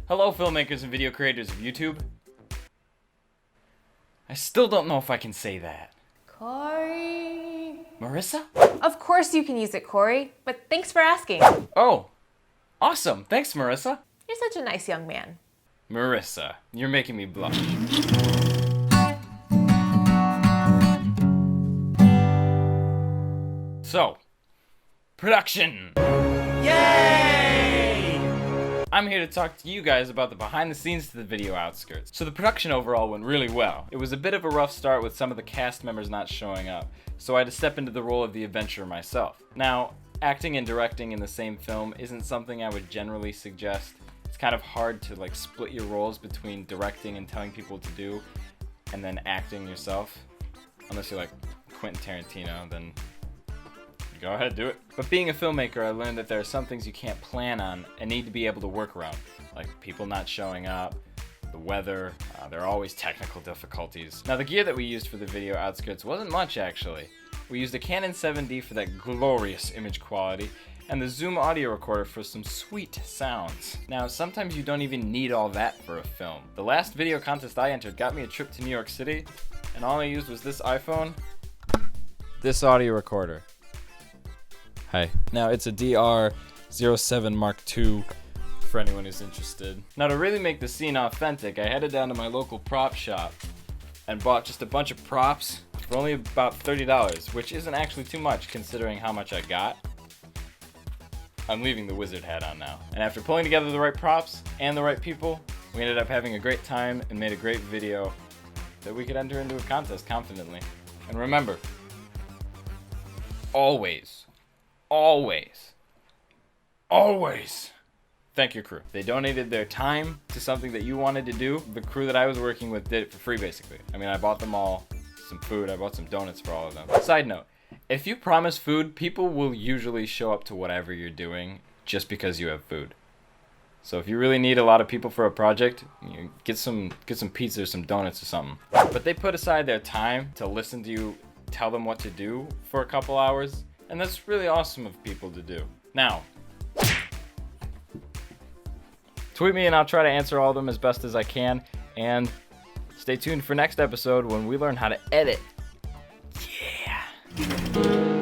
Hello, filmmakers and video creators of YouTube. I still don't know if I can say that. Corey. Marissa? Of course you can use it, Corey, but thanks for asking. Oh, awesome. Thanks, Marissa. You're such a nice young man. Marissa, you're making me blush. So, production. Yay! I'm here to talk to you guys about the behind the scenes to the video Outskirts. So the production overall went really well. It was a bit of a rough start with some of the cast members not showing up, so I had to step into the role of the adventurer myself. Now, acting and directing in the same film isn't something I would generally suggest. It's kind of hard to like split your roles between directing and telling people what to do and then acting yourself. Unless you're like Quentin Tarantino, then go ahead, do it. But being a filmmaker, I learned that there are some things you can't plan on and need to be able to work around. Like people not showing up, the weather, there are always technical difficulties. Now the gear that we used for the video Outskirts wasn't much actually. We used a Canon 7D for that glorious image quality, and the Zoom audio recorder for some sweet sounds. Now, sometimes you don't even need all that for a film. The last video contest I entered got me a trip to New York City, and all I used was this iPhone, this audio recorder. Hi. Now, it's a DR07 Mark II for anyone who's interested. Now, to really make the scene authentic, I headed down to my local prop shop and bought just a bunch of props for only about $30, which isn't actually too much considering how much I got. I'm leaving the wizard hat on now. And after pulling together the right props and the right people, we ended up having a great time and made a great video that we could enter into a contest confidently. And remember, always, always, always thank your crew. They donated their time to something that you wanted to do. The crew that I was working with did it for free basically. I mean, I bought them all some food, I bought some donuts for all of them. Side note, if you promise food, people will usually show up to whatever you're doing just because you have food. So if you really need a lot of people for a project, you get some pizza or some donuts or something. But they put aside their time to listen to you tell them what to do for a couple hours, and that's really awesome of people to do. Now, tweet me and I'll try to answer all of them as best as I can, and stay tuned for next episode when we learn how to edit. Yeah.